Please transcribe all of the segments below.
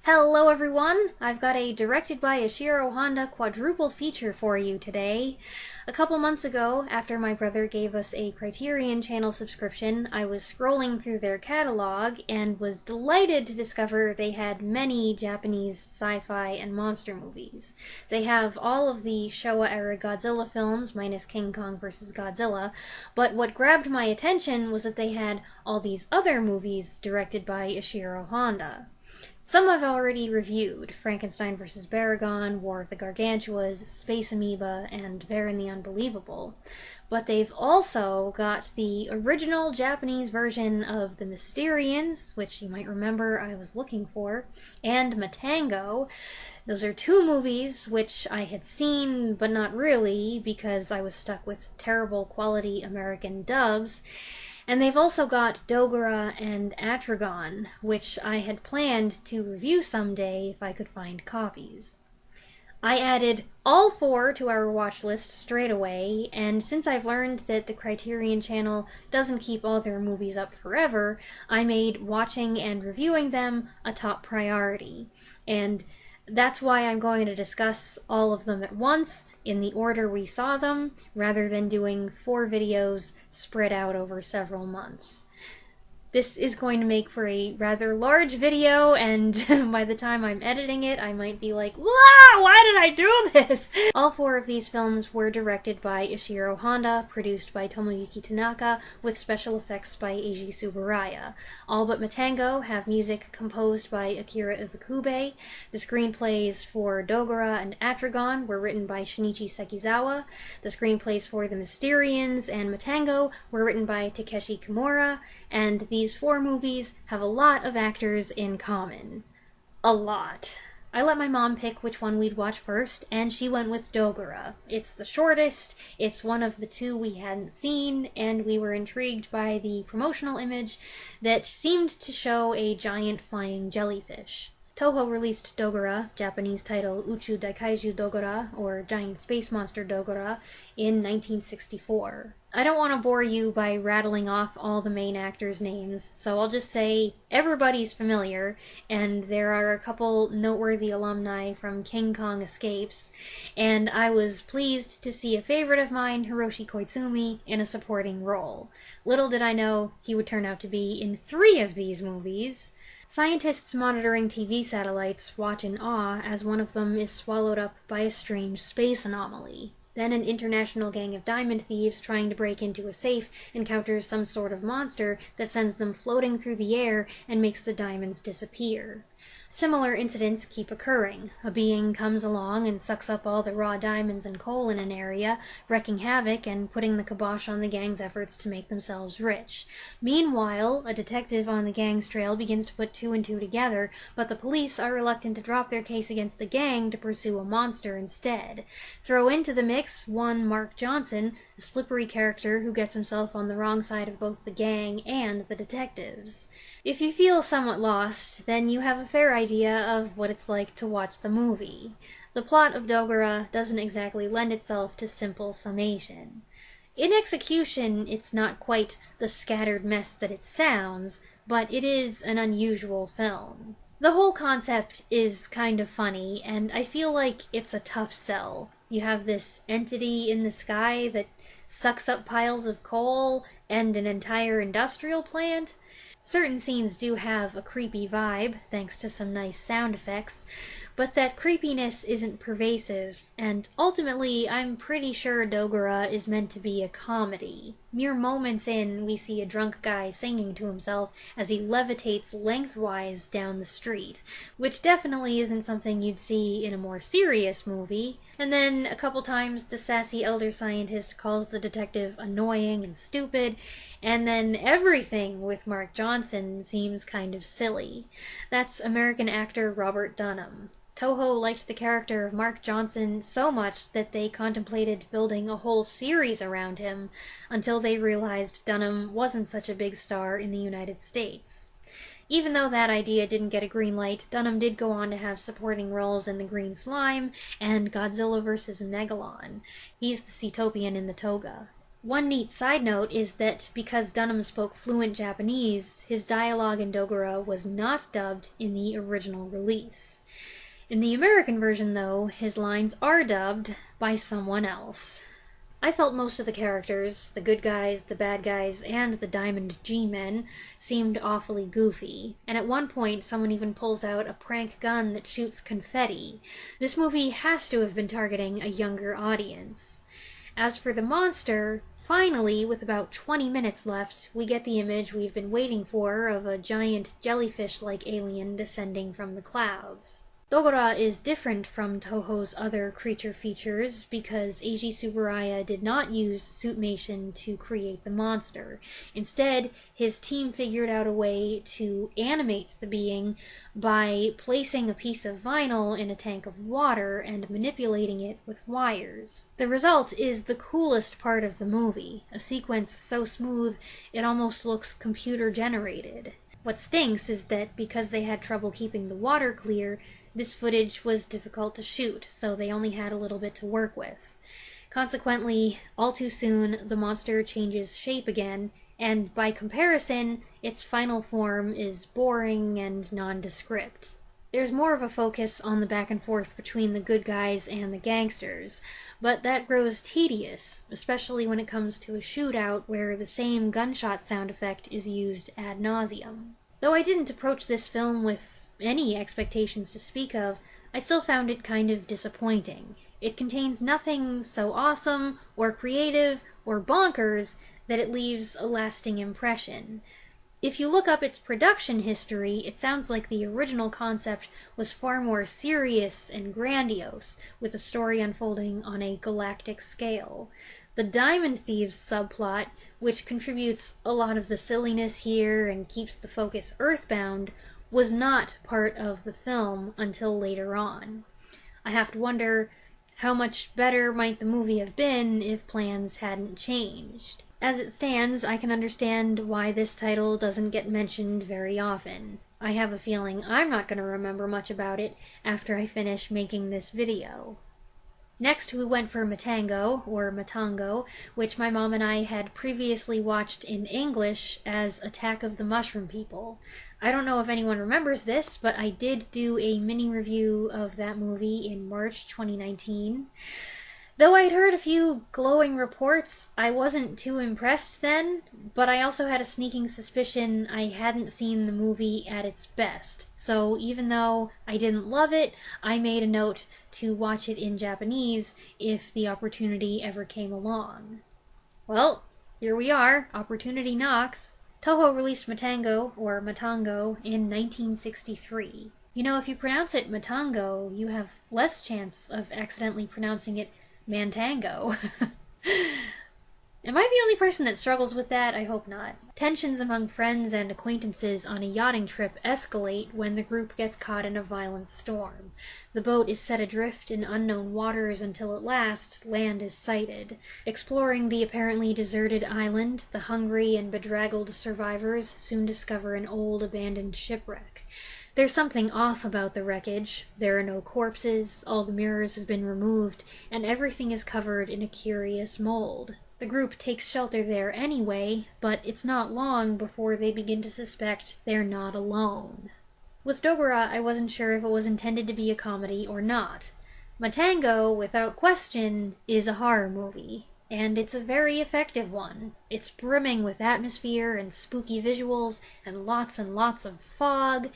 Hello everyone! I've got a directed by Ishiro Honda quadruple feature for you today. A couple months ago, after my brother gave us a Criterion Channel subscription, I was scrolling through their catalog and was delighted to discover they had many Japanese sci-fi and monster movies. They have all of the Showa-era Godzilla films, minus King Kong vs. Godzilla, but what grabbed my attention was that they had all these other movies directed by Ishiro Honda. Some I've already reviewed: Frankenstein vs. Baragon, War of the Gargantuas, Space Amoeba, and Baron the Unbelievable. But they've also got the original Japanese version of the Mysterians, which you might remember I was looking for, and Matango. Those are two movies which I had seen, but not really, because I was stuck with terrible quality American dubs. And they've also got Dogora and Atragon, which I had planned to review someday if I could find copies. I added all four to our watch list straight away, and since I've learned that the Criterion Channel doesn't keep all their movies up forever, I made watching and reviewing them a top priority. And that's why I'm going to discuss all of them at once, in the order we saw them, rather than doing 4 videos spread out over several months. This is going to make for a rather large video, and by the time I'm editing it, I might be like, why did I do this? All 4 of these films were directed by Ishiro Honda, produced by Tomoyuki Tanaka, with special effects by Eiji Tsuburaya. All but Matango have music composed by Akira Iwakube. The screenplays for Dogora and Atragon were written by Shinichi Sekizawa. The screenplays for The Mysterians and Matango were written by Takeshi Kimura, and these 4 movies have a lot of actors in common. A lot. I let my mom pick which one we'd watch first, and she went with Dogora. It's the shortest, it's one of the 2 we hadn't seen, and we were intrigued by the promotional image that seemed to show a giant flying jellyfish. Toho released Dogora, Japanese title Uchu Daikaiju Dogora, or Giant Space Monster Dogora, in 1964. I don't want to bore you by rattling off all the main actors' names, so I'll just say everybody's familiar, and there are a couple noteworthy alumni from King Kong Escapes, and I was pleased to see a favorite of mine, Hiroshi Koizumi, in a supporting role. Little did I know he would turn out to be in 3 of these movies. Scientists monitoring TV satellites watch in awe as one of them is swallowed up by a strange space anomaly. Then an international gang of diamond thieves trying to break into a safe encounters some sort of monster that sends them floating through the air and makes the diamonds disappear. Similar incidents keep occurring. A being comes along and sucks up all the raw diamonds and coal in an area, wreaking havoc and putting the kibosh on the gang's efforts to make themselves rich. Meanwhile, a detective on the gang's trail begins to put 2 and 2 together, but the police are reluctant to drop their case against the gang to pursue a monster instead. Throw into the mix one Mark Johnson, a slippery character who gets himself on the wrong side of both the gang and the detectives. If you feel somewhat lost, then you have a fair idea of what it's like to watch the movie. The plot of Dogora doesn't exactly lend itself to simple summation. In execution, it's not quite the scattered mess that it sounds, but it is an unusual film. The whole concept is kind of funny, and I feel like it's a tough sell. You have this entity in the sky that sucks up piles of coal and an entire industrial plant. Certain scenes do have a creepy vibe, thanks to some nice sound effects, but that creepiness isn't pervasive, and ultimately I'm pretty sure Dogora is meant to be a comedy. Mere moments in, we see a drunk guy singing to himself as he levitates lengthwise down the street, which definitely isn't something you'd see in a more serious movie. And then, a couple times, the sassy elder scientist calls the detective annoying and stupid, and then everything with Mark Johnson seems kind of silly. That's American actor Robert Dunham. Toho liked the character of Mark Johnson so much that they contemplated building a whole series around him until they realized Dunham wasn't such a big star in the United States. Even though that idea didn't get a green light, Dunham did go on to have supporting roles in The Green Slime and Godzilla vs. Megalon. He's the Cetopian in the toga. One neat side note is that because Dunham spoke fluent Japanese, his dialogue in Dogora was not dubbed in the original release. In the American version, though, his lines are dubbed by someone else. I felt most of the characters, the good guys, the bad guys, and the Diamond G-Men, seemed awfully goofy, and at one point someone even pulls out a prank gun that shoots confetti. This movie has to have been targeting a younger audience. As for the monster, finally, with about 20 minutes left, we get the image we've been waiting for of a giant jellyfish-like alien descending from the clouds. Dogora is different from Toho's other creature features because Eiji Tsuburaya did not use suitmation to create the monster. Instead, his team figured out a way to animate the being by placing a piece of vinyl in a tank of water and manipulating it with wires. The result is the coolest part of the movie, a sequence so smooth it almost looks computer-generated. What stinks is that because they had trouble keeping the water clear, this footage was difficult to shoot, so they only had a little bit to work with. Consequently, all too soon, the monster changes shape again, and by comparison, its final form is boring and nondescript. There's more of a focus on the back and forth between the good guys and the gangsters, but that grows tedious, especially when it comes to a shootout where the same gunshot sound effect is used ad nauseum. Though I didn't approach this film with any expectations to speak of, I still found it kind of disappointing. It contains nothing so awesome, or creative, or bonkers that it leaves a lasting impression. If you look up its production history, it sounds like the original concept was far more serious and grandiose, with the story unfolding on a galactic scale. The Diamond Thieves subplot, which contributes a lot of the silliness here and keeps the focus earthbound, was not part of the film until later on. I have to wonder how much better might the movie have been if plans hadn't changed. As it stands, I can understand why this title doesn't get mentioned very often. I have a feeling I'm not going to remember much about it after I finish making this video. Next, we went for Matango, or Matango, which my mom and I had previously watched in English as Attack of the Mushroom People. I don't know if anyone remembers this, but I did do a mini review of that movie in March 2019. Though I'd heard a few glowing reports, I wasn't too impressed then, but I also had a sneaking suspicion I hadn't seen the movie at its best. So even though I didn't love it, I made a note to watch it in Japanese if the opportunity ever came along. Well, here we are, opportunity knocks. Toho released Matango, or Matango, in 1963. You know, if you pronounce it Matango, you have less chance of accidentally pronouncing it Mantango. Am I the only person that struggles with that? I hope not. Tensions among friends and acquaintances on a yachting trip escalate when the group gets caught in a violent storm. The boat is set adrift in unknown waters until at last land is sighted. Exploring the apparently deserted island, the hungry and bedraggled survivors soon discover an old abandoned shipwreck. There's something off about the wreckage. There are no corpses, all the mirrors have been removed, and everything is covered in a curious mold. The group takes shelter there anyway, but it's not long before they begin to suspect they're not alone. With Dogora, I wasn't sure if it was intended to be a comedy or not. Matango, without question, is a horror movie. And it's a very effective one. It's brimming with atmosphere and spooky visuals and lots of fog.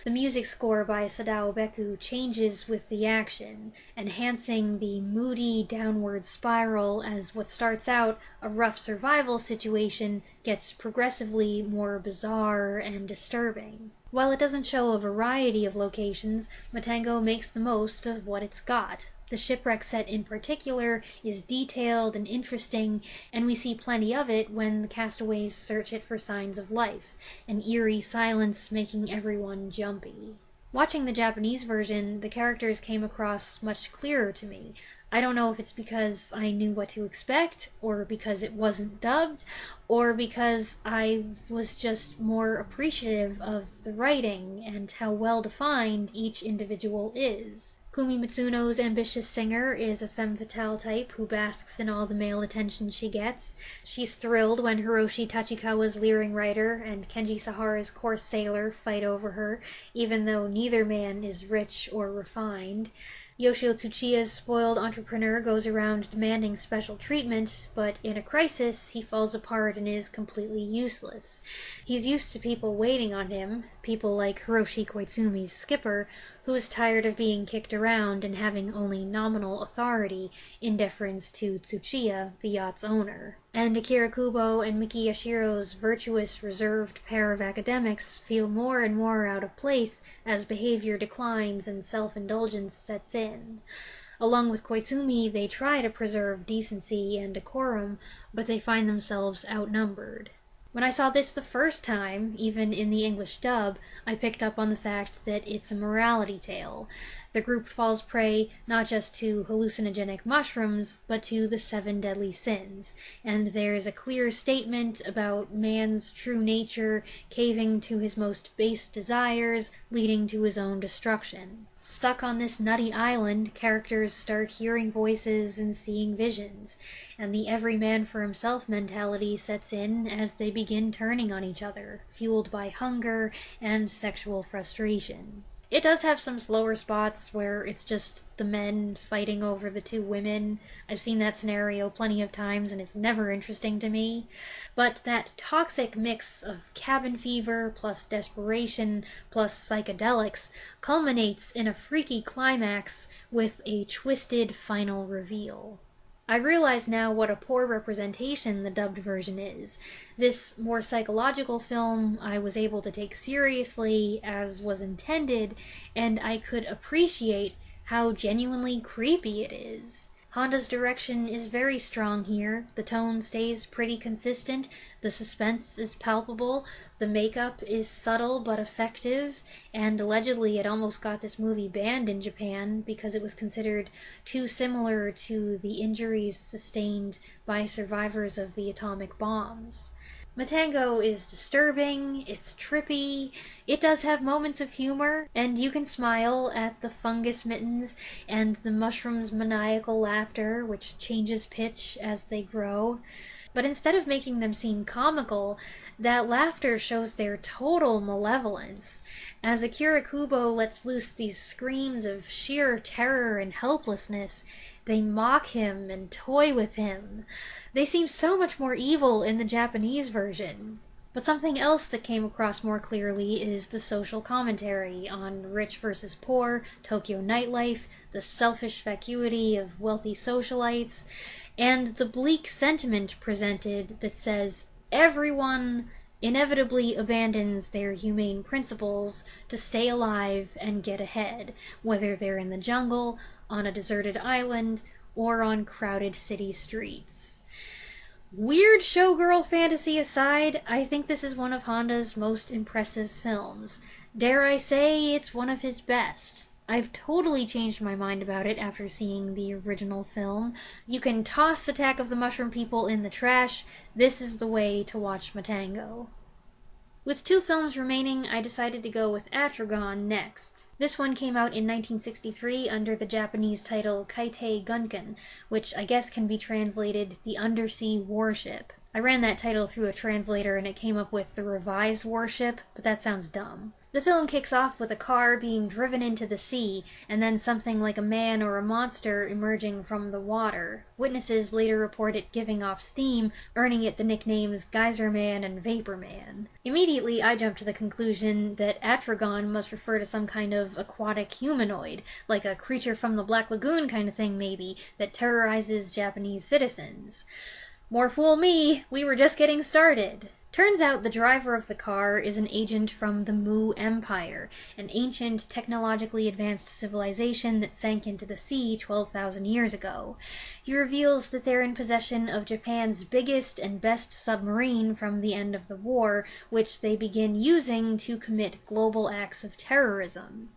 The music score by Sadao Beku changes with the action, enhancing the moody downward spiral as what starts out a rough survival situation gets progressively more bizarre and disturbing. While it doesn't show a variety of locations, Matango makes the most of what it's got. The shipwreck set in particular is detailed and interesting, and we see plenty of it when the castaways search it for signs of life, an eerie silence making everyone jumpy. Watching the Japanese version, the characters came across much clearer to me. I don't know if it's because I knew what to expect, or because it wasn't dubbed, or because I was just more appreciative of the writing and how well defined each individual is. Kumi Mitsuno's ambitious singer is a femme fatale type who basks in all the male attention she gets. She's thrilled when Hiroshi Tachikawa's leering writer and Kenji Sahara's coarse sailor fight over her, even though neither man is rich or refined. Yoshio Tsuchiya's spoiled entrepreneur goes around demanding special treatment, but in a crisis, he falls apart and is completely useless. He's used to people waiting on him, people like Hiroshi Koitsumi's skipper, who is tired of being kicked around and having only nominal authority in deference to Tsuchiya, the yacht's owner. And Akira Kubo and Miki Yashiro's virtuous, reserved pair of academics feel more and more out of place as behavior declines and self-indulgence sets in. Along with Koitsumi, they try to preserve decency and decorum, but they find themselves outnumbered. When I saw this the first time, even in the English dub, I picked up on the fact that it's a morality tale. The group falls prey not just to hallucinogenic mushrooms, but to the 7 deadly sins, and there's a clear statement about man's true nature caving to his most base desires, leading to his own destruction. Stuck on this nutty island, characters start hearing voices and seeing visions, and the every man for himself mentality sets in as they begin turning on each other, fueled by hunger and sexual frustration. It does have some slower spots where it's just the men fighting over the 2 women. I've seen that scenario plenty of times and it's never interesting to me. But that toxic mix of cabin fever plus desperation plus psychedelics culminates in a freaky climax with a twisted final reveal. I realize now what a poor representation the dubbed version is. This more psychological film I was able to take seriously as was intended, and I could appreciate how genuinely creepy it is. Honda's direction is very strong here, the tone stays pretty consistent, the suspense is palpable, the makeup is subtle but effective, and allegedly it almost got this movie banned in Japan because it was considered too similar to the injuries sustained by survivors of the atomic bombs. Matango is disturbing, it's trippy, it does have moments of humor, and you can smile at the fungus mittens and the mushroom's maniacal laughter, which changes pitch as they grow. But instead of making them seem comical, that laughter shows their total malevolence. As Akira Kubo lets loose these screams of sheer terror and helplessness, they mock him and toy with him. They seem so much more evil in the Japanese version. But something else that came across more clearly is the social commentary on rich versus poor, Tokyo nightlife, the selfish vacuity of wealthy socialites, and the bleak sentiment presented that says everyone inevitably abandons their humane principles to stay alive and get ahead, whether they're in the jungle, on a deserted island, or on crowded city streets. Weird showgirl fantasy aside, I think this is one of Honda's most impressive films. Dare I say, it's one of his best. I've totally changed my mind about it after seeing the original film. You can toss Attack of the Mushroom People in the trash. This is the way to watch Matango. With 2 films remaining, I decided to go with Atragon next. This one came out in 1963 under the Japanese title Kaitei Gunkan, which I guess can be translated The Undersea Warship. I ran that title through a translator and it came up with The Revised Warship, but that sounds dumb. The film kicks off with a car being driven into the sea, and then something like a man or a monster emerging from the water. Witnesses later report it giving off steam, earning it the nicknames Geyser Man and Vapor Man. Immediately, I jumped to the conclusion that Atragon must refer to some kind of aquatic humanoid, like a creature from the Black Lagoon kind of thing maybe, that terrorizes Japanese citizens. More fool me, we were just getting started. Turns out the driver of the car is an agent from the Mu Empire, an ancient, technologically advanced civilization that sank into the sea 12,000 years ago. He reveals that they're in possession of Japan's biggest and best submarine from the end of the war, which they begin using to commit global acts of terrorism.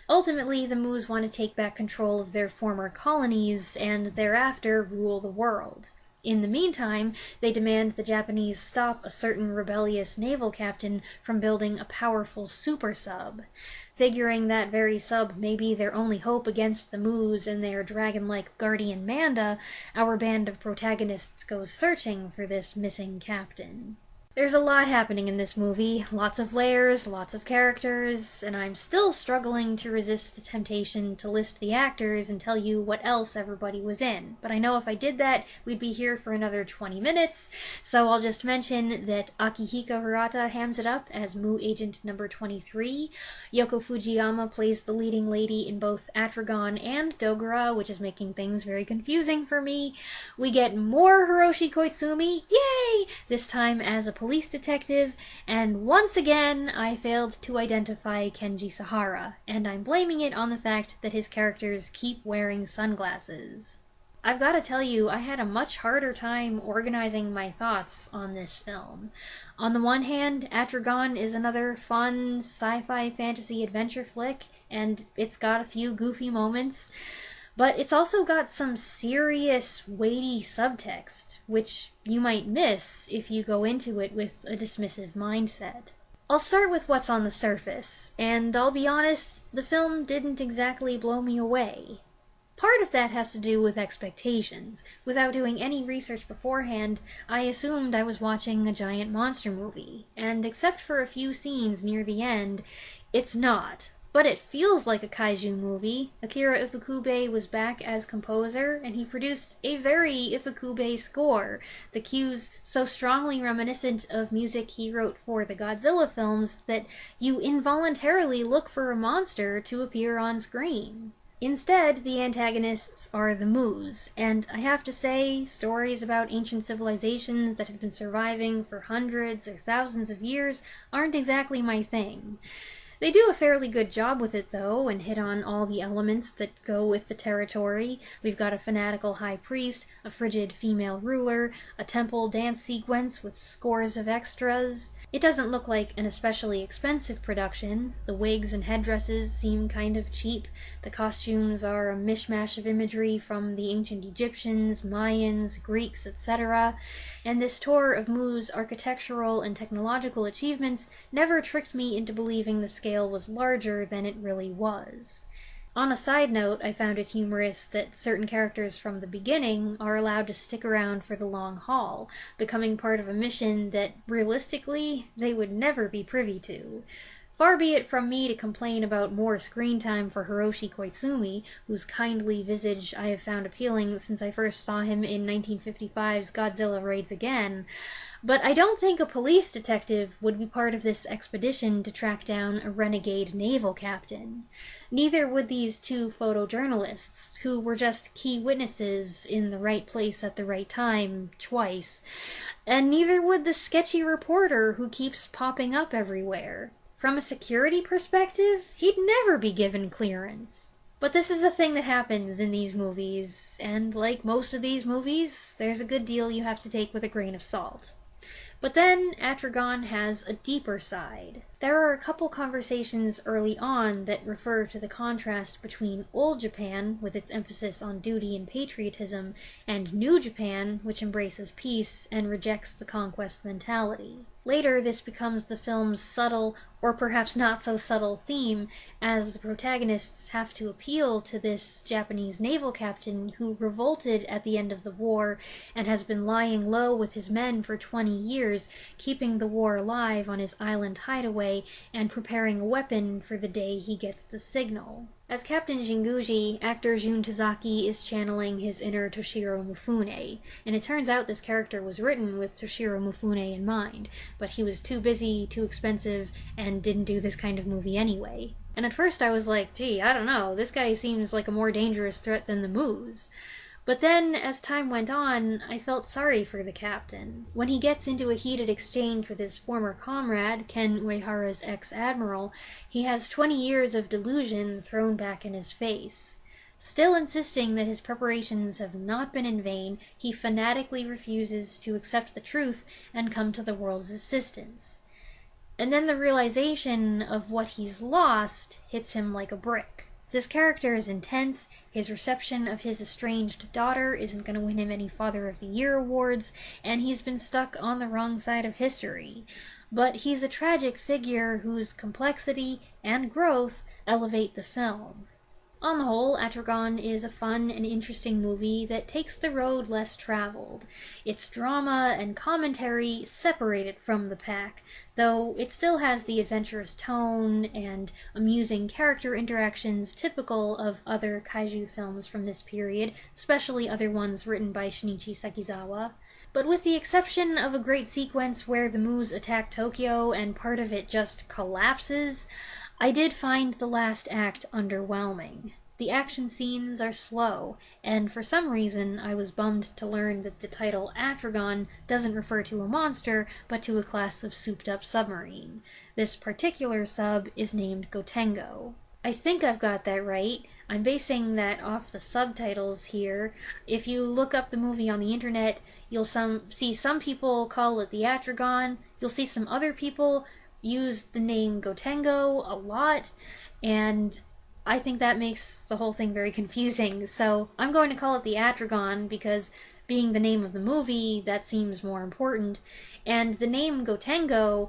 Ultimately, the Moos want to take back control of their former colonies and thereafter rule the world. In the meantime, they demand the Japanese stop a certain rebellious naval captain from building a powerful super sub. Figuring that very sub may be their only hope against the Moos and their dragon-like guardian Manda, our band of protagonists goes searching for this missing captain. There's a lot happening in this movie, lots of layers, lots of characters, and I'm still struggling to resist the temptation to list the actors and tell you what else everybody was in. But I know if I did that, we'd be here for another 20 minutes, so I'll just mention that Akihiko Hirata hams it up as Moo Agent number 23. Yoko Fujiyama plays the leading lady in both Atragon and Dogora, which is making things very confusing for me. We get more Hiroshi Koizumi, yay! This time as a police detective, and once again I failed to identify Kenji Sahara, and I'm blaming it on the fact that his characters keep wearing sunglasses. I've got to tell you, I had a much harder time organizing my thoughts on this film. On the one hand, Atragon is another fun sci-fi fantasy adventure flick, and it's got a few goofy moments, but it's also got some serious, weighty subtext, which you might miss if you go into it with a dismissive mindset. I'll start with what's on the surface, and I'll be honest, the film didn't exactly blow me away. Part of that has to do with expectations. Without doing any research beforehand, I assumed I was watching a giant monster movie, and except for a few scenes near the end, it's not. But it feels like a kaiju movie. Akira Ifukube was back as composer, and he produced a very Ifukube score. The cues so strongly reminiscent of music he wrote for the Godzilla films that you involuntarily look for a monster to appear on screen. Instead, the antagonists are the Moos, and I have to say, stories about ancient civilizations that have been surviving for hundreds or thousands of years aren't exactly my thing. They do a fairly good job with it, though, and hit on all the elements that go with the territory. We've got a fanatical high priest, a frigid female ruler, a temple dance sequence with scores of extras. It doesn't look like an especially expensive production. The wigs and headdresses seem kind of cheap. The costumes are a mishmash of imagery from the ancient Egyptians, Mayans, Greeks, etc. And this tour of Moo's architectural and technological achievements never tricked me into believing the scale was larger than it really was. On a side note, I found it humorous that certain characters from the beginning are allowed to stick around for the long haul, becoming part of a mission that, realistically, they would never be privy to. Far be it from me to complain about more screen time for Hiroshi Koizumi, whose kindly visage I have found appealing since I first saw him in 1955's Godzilla Raids Again, but I don't think a police detective would be part of this expedition to track down a renegade naval captain. Neither would these two photojournalists, who were just key witnesses in the right place at the right time, twice, and neither would the sketchy reporter who keeps popping up everywhere. From a security perspective, he'd never be given clearance. But this is a thing that happens in these movies, and like most of these movies, there's a good deal you have to take with a grain of salt. But then, Atragon has a deeper side. There are a couple conversations early on that refer to the contrast between Old Japan, with its emphasis on duty and patriotism, and New Japan, which embraces peace and rejects the conquest mentality. Later, this becomes the film's subtle, or perhaps not so subtle, theme, as the protagonists have to appeal to this Japanese naval captain who revolted at the end of the war and has been lying low with his men for 20 years, keeping the war alive on his island hideaway and preparing a weapon for the day he gets the signal. As Captain Jinguji, actor Jun Tazaki is channeling his inner Toshiro Mifune, and it turns out this character was written with Toshiro Mifune in mind, but he was too busy, too expensive, and didn't do this kind of movie anyway. And at first I was like, gee, I don't know, this guy seems like a more dangerous threat than the Moos. But then, as time went on, I felt sorry for the captain. When he gets into a heated exchange with his former comrade, Ken Uehara's ex-admiral, he has 20 years of delusion thrown back in his face. Still insisting that his preparations have not been in vain, he fanatically refuses to accept the truth and come to the world's assistance. And then the realization of what he's lost hits him like a brick. This character is intense, his reception of his estranged daughter isn't going to win him any Father of the Year awards, and he's been stuck on the wrong side of history. But he's a tragic figure whose complexity and growth elevate the film. On the whole, Atragon is a fun and interesting movie that takes the road less traveled. Its drama and commentary separate it from the pack, though it still has the adventurous tone and amusing character interactions typical of other kaiju films from this period, especially other ones written by Shinichi Sekizawa. But with the exception of a great sequence where the Moos attack Tokyo and part of it just collapses, I did find the last act underwhelming. The action scenes are slow, and for some reason I was bummed to learn that the title Atragon doesn't refer to a monster, but to a class of souped-up submarine. This particular sub is named Gotengo. I think I've got that right. I'm basing that off the subtitles here. If you look up the movie on the internet, you'll see some people call it the Atragon. You'll see some other people use the name Gotengo a lot, and I think that makes the whole thing very confusing. So I'm going to call it the Atragon because, being the name of the movie, that seems more important. And the name Gotengo,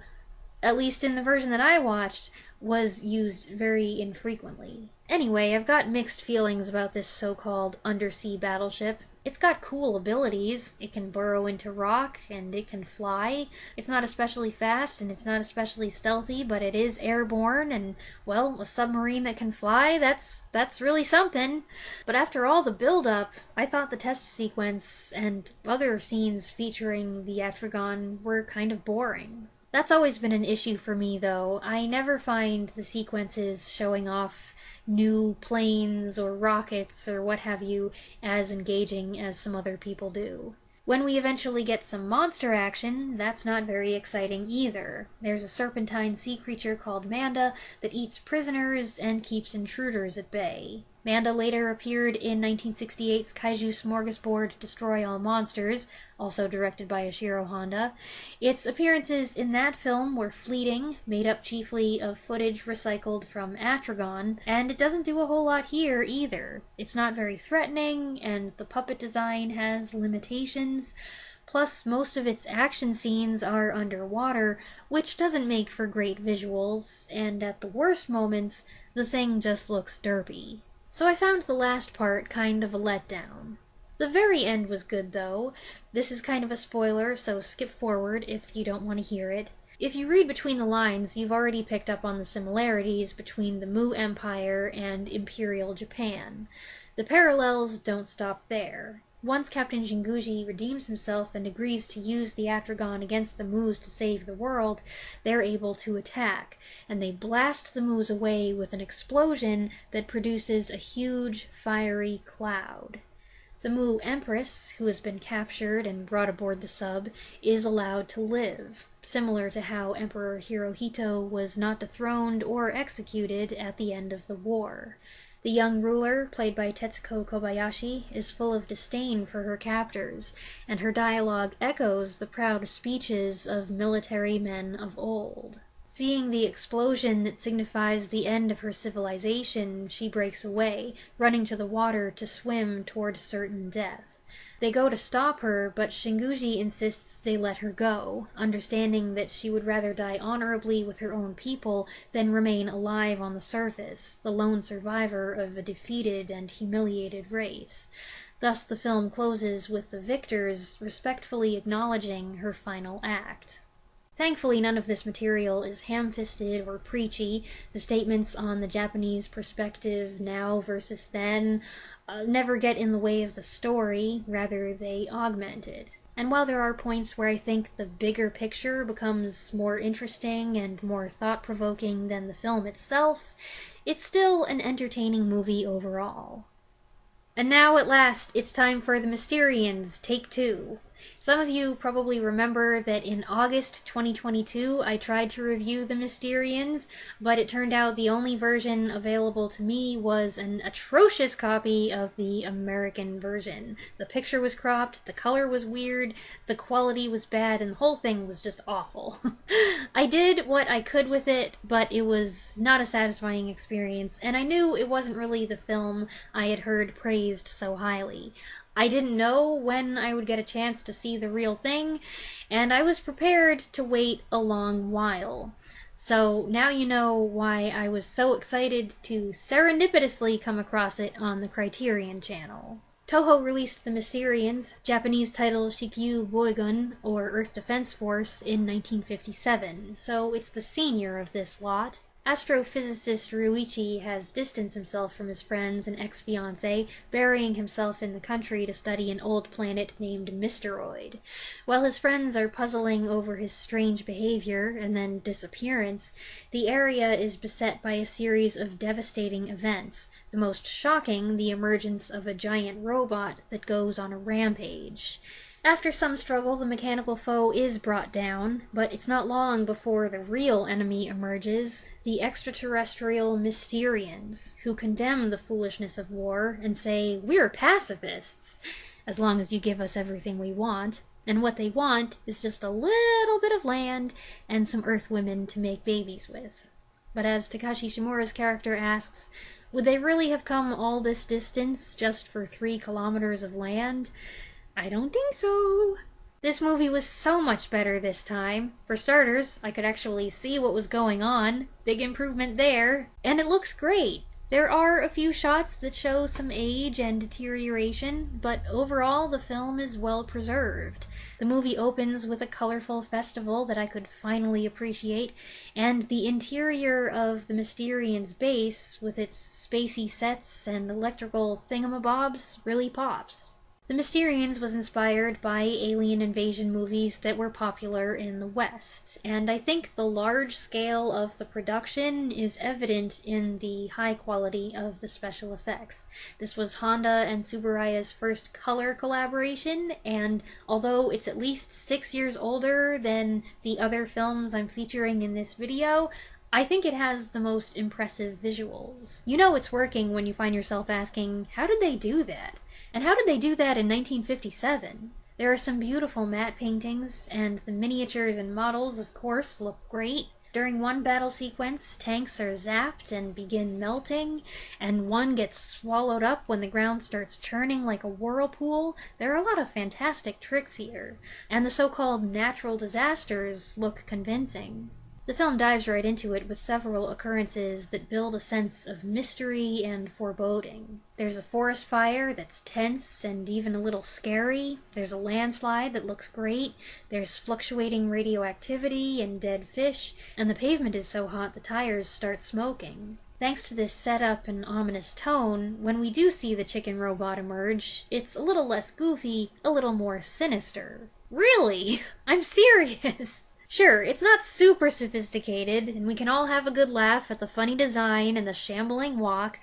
at least in the version that I watched, was used very infrequently. Anyway, I've got mixed feelings about this so-called undersea battleship. It's got cool abilities. It can burrow into rock, and it can fly. It's not especially fast, and it's not especially stealthy, but it is airborne, and, well, a submarine that can fly, that's really something. But after all the build-up, I thought the test sequence and other scenes featuring the Atragon were kind of boring. That's always been an issue for me, though. I never find the sequences showing off new planes or rockets or what have you as engaging as some other people do. When we eventually get some monster action, that's not very exciting either. There's a serpentine sea creature called Manda that eats prisoners and keeps intruders at bay. Manda later appeared in 1968's Kaiju Smorgasbord Destroy All Monsters, also directed by Ishiro Honda. Its appearances in that film were fleeting, made up chiefly of footage recycled from Atragon, and it doesn't do a whole lot here either. It's not very threatening, and the puppet design has limitations. Plus, most of its action scenes are underwater, which doesn't make for great visuals, and at the worst moments, the thing just looks derpy. So I found the last part kind of a letdown. The very end was good, though. This is kind of a spoiler, so skip forward if you don't want to hear it. If you read between the lines, you've already picked up on the similarities between the Mu Empire and Imperial Japan. The parallels don't stop there. Once Captain Jinguji redeems himself and agrees to use the Atragon against the Moos to save the world, they're able to attack, and they blast the Moos away with an explosion that produces a huge, fiery cloud. The Mu Empress, who has been captured and brought aboard the sub, is allowed to live, similar to how Emperor Hirohito was not dethroned or executed at the end of the war. The young ruler, played by Tetsuko Kobayashi, is full of disdain for her captors, and her dialogue echoes the proud speeches of military men of old. Seeing the explosion that signifies the end of her civilization, she breaks away, running to the water to swim toward certain death. They go to stop her, but Shinguji insists they let her go, understanding that she would rather die honorably with her own people than remain alive on the surface, the lone survivor of a defeated and humiliated race. Thus the film closes with the victors respectfully acknowledging her final act. Thankfully, none of this material is ham-fisted or preachy. The statements on the Japanese perspective now versus then never get in the way of the story, rather they augment it. And while there are points where I think the bigger picture becomes more interesting and more thought-provoking than the film itself, it's still an entertaining movie overall. And now, at last, it's time for the Mysterians, Take 2. Some of you probably remember that in August 2022 I tried to review The Mysterians, but it turned out the only version available to me was an atrocious copy of the American version. The picture was cropped, the color was weird, the quality was bad, and the whole thing was just awful. I did what I could with it, but it was not a satisfying experience, and I knew it wasn't really the film I had heard praised so highly. I didn't know when I would get a chance to see the real thing, and I was prepared to wait a long while. So now you know why I was so excited to serendipitously come across it on the Criterion Channel. Toho released The Mysterians, Japanese title Shikyu Boigun, or Earth Defense Force, in 1957, so it's the senior of this lot. Astrophysicist Ryuichi has distanced himself from his friends and ex-fiancée, burying himself in the country to study an old planet named Mysteroid. While his friends are puzzling over his strange behavior and then disappearance, the area is beset by a series of devastating events, the most shocking the emergence of a giant robot that goes on a rampage. After some struggle, the mechanical foe is brought down, but it's not long before the real enemy emerges, the extraterrestrial Mysterians, who condemn the foolishness of war and say, "We're pacifists, as long as you give us everything we want," and what they want is just a little bit of land and some Earth women to make babies with. But as Takashi Shimura's character asks, would they really have come all this distance just for 3 kilometers of land? I don't think so. This movie was so much better this time. For starters, I could actually see what was going on. Big improvement there. And it looks great. There are a few shots that show some age and deterioration, but overall the film is well preserved. The movie opens with a colorful festival that I could finally appreciate, and the interior of the Mysterians base, with its spacey sets and electrical thingamabobs, really pops. The Mysterians was inspired by alien invasion movies that were popular in the West, and I think the large scale of the production is evident in the high quality of the special effects. This was Honda and Tsuburaya's first color collaboration, and although it's at least 6 years older than the other films I'm featuring in this video, I think it has the most impressive visuals. You know it's working when you find yourself asking, how did they do that? And how did they do that in 1957? There are some beautiful matte paintings, and the miniatures and models, of course, look great. During one battle sequence, tanks are zapped and begin melting, and one gets swallowed up when the ground starts churning like a whirlpool. There are a lot of fantastic tricks here, and the so-called natural disasters look convincing. The film dives right into it with several occurrences that build a sense of mystery and foreboding. There's a forest fire that's tense and even a little scary. There's a landslide that looks great. There's fluctuating radioactivity and dead fish, and the pavement is so hot the tires start smoking. Thanks to this setup and ominous tone, when we do see the chicken robot emerge, it's a little less goofy, a little more sinister. Really? I'm serious! Sure, it's not super sophisticated, and we can all have a good laugh at the funny design and the shambling walk,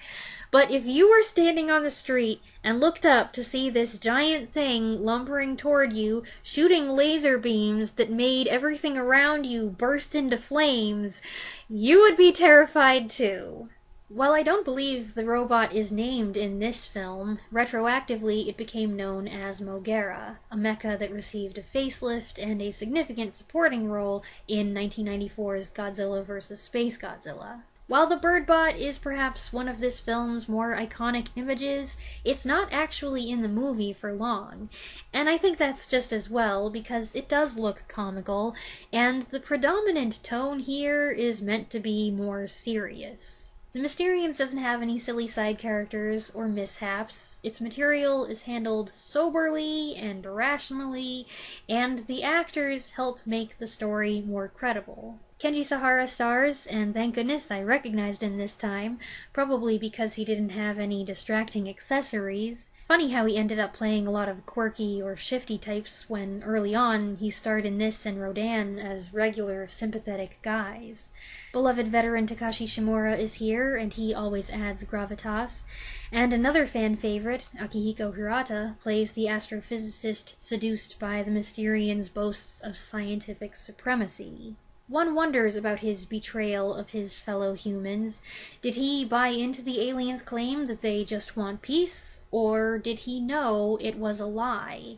but if you were standing on the street and looked up to see this giant thing lumbering toward you, shooting laser beams that made everything around you burst into flames, you would be terrified too. While I don't believe the robot is named in this film, retroactively it became known as Mogera, a mecha that received a facelift and a significant supporting role in 1994's Godzilla vs. Space Godzilla. While the Birdbot is perhaps one of this film's more iconic images, it's not actually in the movie for long. And I think that's just as well, because it does look comical, and the predominant tone here is meant to be more serious. The Mysterians doesn't have any silly side characters or mishaps. Its material is handled soberly and rationally, and the actors help make the story more credible. Kenji Sahara stars, and thank goodness I recognized him this time, probably because he didn't have any distracting accessories. Funny how he ended up playing a lot of quirky or shifty types when early on he starred in this and Rodan as regular sympathetic guys. Beloved veteran Takashi Shimura is here, and he always adds gravitas. And another fan favorite, Akihiko Hirata, plays the astrophysicist seduced by the Mysterians' boasts of scientific supremacy. One wonders about his betrayal of his fellow humans. Did he buy into the aliens' claim that they just want peace, or did he know it was a lie?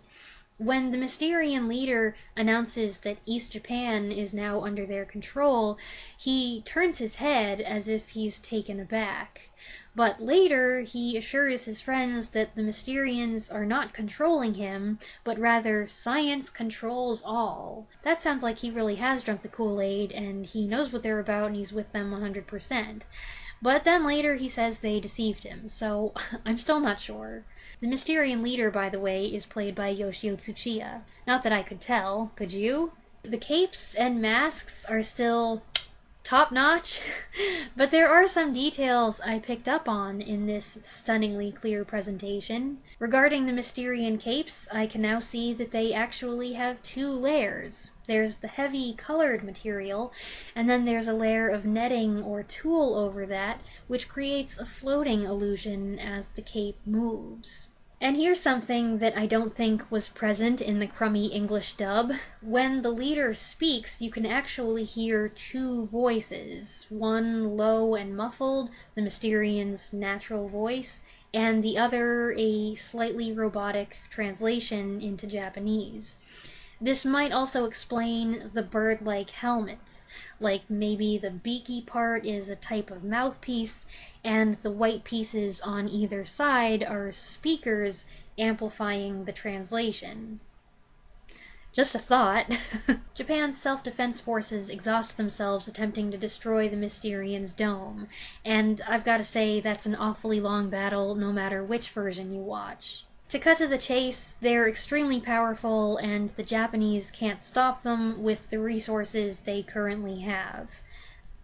When the Mysterian leader announces that East Japan is now under their control, he turns his head as if he's taken aback. But later, he assures his friends that the Mysterians are not controlling him, but rather science controls all. That sounds like he really has drunk the Kool-Aid, and he knows what they're about and he's with them 100%. But then later he says they deceived him, so I'm still not sure. The Mysterian leader, by the way, is played by Yoshio Tsuchiya. Not that I could tell, could you? The capes and masks are still top-notch, but there are some details I picked up on in this stunningly clear presentation. Regarding the Mysterian capes, I can now see that they actually have two layers. There's the heavy colored material, and then there's a layer of netting or tulle over that, which creates a floating illusion as the cape moves. And here's something that I don't think was present in the crummy English dub. When the leader speaks, you can actually hear two voices. One low and muffled, the Mysterian's natural voice, and the other a slightly robotic translation into Japanese. This might also explain the bird-like helmets, like maybe the beaky part is a type of mouthpiece, and the white pieces on either side are speakers amplifying the translation. Just a thought. Japan's self-defense forces exhaust themselves attempting to destroy the Mysterian's dome, and I've got to say that's an awfully long battle no matter which version you watch. To cut to the chase, they're extremely powerful, and the Japanese can't stop them with the resources they currently have.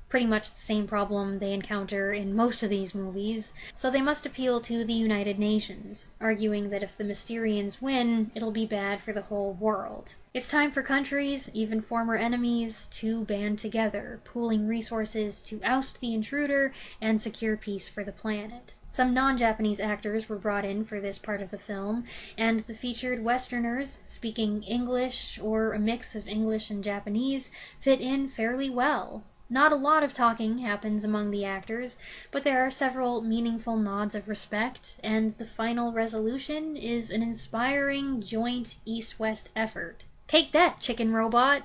Pretty much the same problem they encounter in most of these movies, so they must appeal to the United Nations, arguing that if the Mysterians win, it'll be bad for the whole world. It's time for countries, even former enemies, to band together, pooling resources to oust the intruder and secure peace for the planet. Some non-Japanese actors were brought in for this part of the film, and the featured Westerners, speaking English or a mix of English and Japanese, fit in fairly well. Not a lot of talking happens among the actors, but there are several meaningful nods of respect, and the final resolution is an inspiring joint East-West effort. Take that, chicken robot!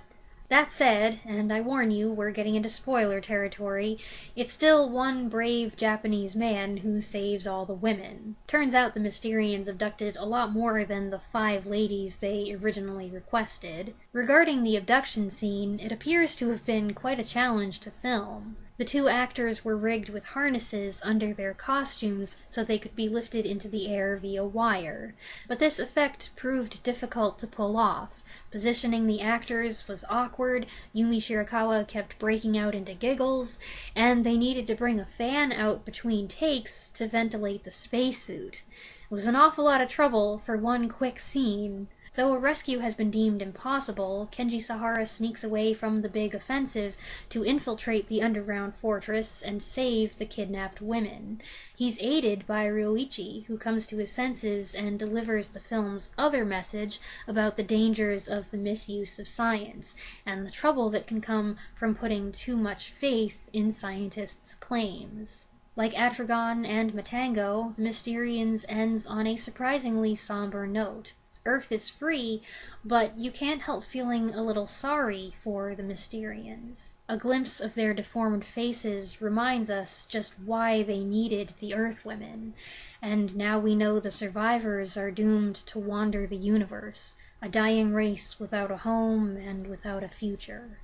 That said, and I warn you, we're getting into spoiler territory, it's still one brave Japanese man who saves all the women. Turns out the Mysterians abducted a lot more than the 5 ladies they originally requested. Regarding the abduction scene, it appears to have been quite a challenge to film. The 2 actors were rigged with harnesses under their costumes so they could be lifted into the air via wire. But this effect proved difficult to pull off. Positioning the actors was awkward, Yumi Shirakawa kept breaking out into giggles, and they needed to bring a fan out between takes to ventilate the spacesuit. It was an awful lot of trouble for one quick scene. Though a rescue has been deemed impossible, Kenji Sahara sneaks away from the big offensive to infiltrate the underground fortress and save the kidnapped women. He's aided by Ryoichi, who comes to his senses and delivers the film's other message about the dangers of the misuse of science, and the trouble that can come from putting too much faith in scientists' claims. Like Atragon and Matango, the Mysterians ends on a surprisingly somber note. Earth is free, but you can't help feeling a little sorry for the Mysterians. A glimpse of their deformed faces reminds us just why they needed the Earthwomen, and now we know the survivors are doomed to wander the universe, a dying race without a home and without a future.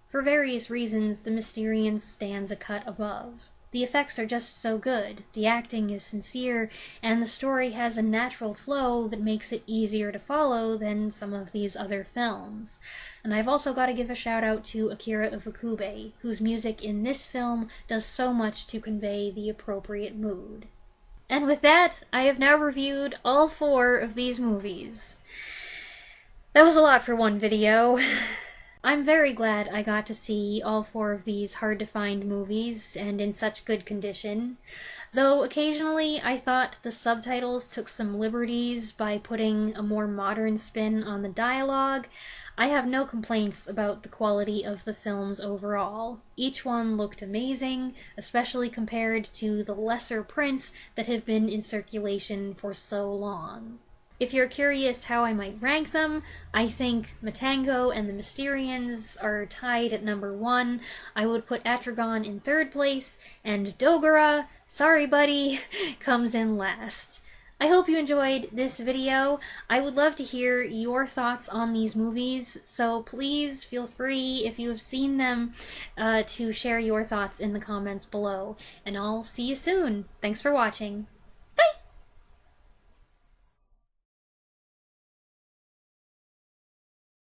For various reasons, the Mysterians stands a cut above. The effects are just so good, the acting is sincere, and the story has a natural flow that makes it easier to follow than some of these other films. And I've also got to give a shout out to Akira Ifukube, whose music in this film does so much to convey the appropriate mood. And with that, I have now reviewed all 4 of these movies. That was a lot for one video. I'm very glad I got to see all 4 of these hard-to-find movies, and in such good condition. Though occasionally I thought the subtitles took some liberties by putting a more modern spin on the dialogue, I have no complaints about the quality of the films overall. Each one looked amazing, especially compared to the lesser prints that have been in circulation for so long. If you're curious how I might rank them, I think Matango and the Mysterians are tied at number 1. I would put Atragon in 3rd place, and Dogora, sorry buddy, comes in last. I hope you enjoyed this video. I would love to hear your thoughts on these movies, so please feel free, if you have seen them, to share your thoughts in the comments below. And I'll see you soon. Thanks for watching.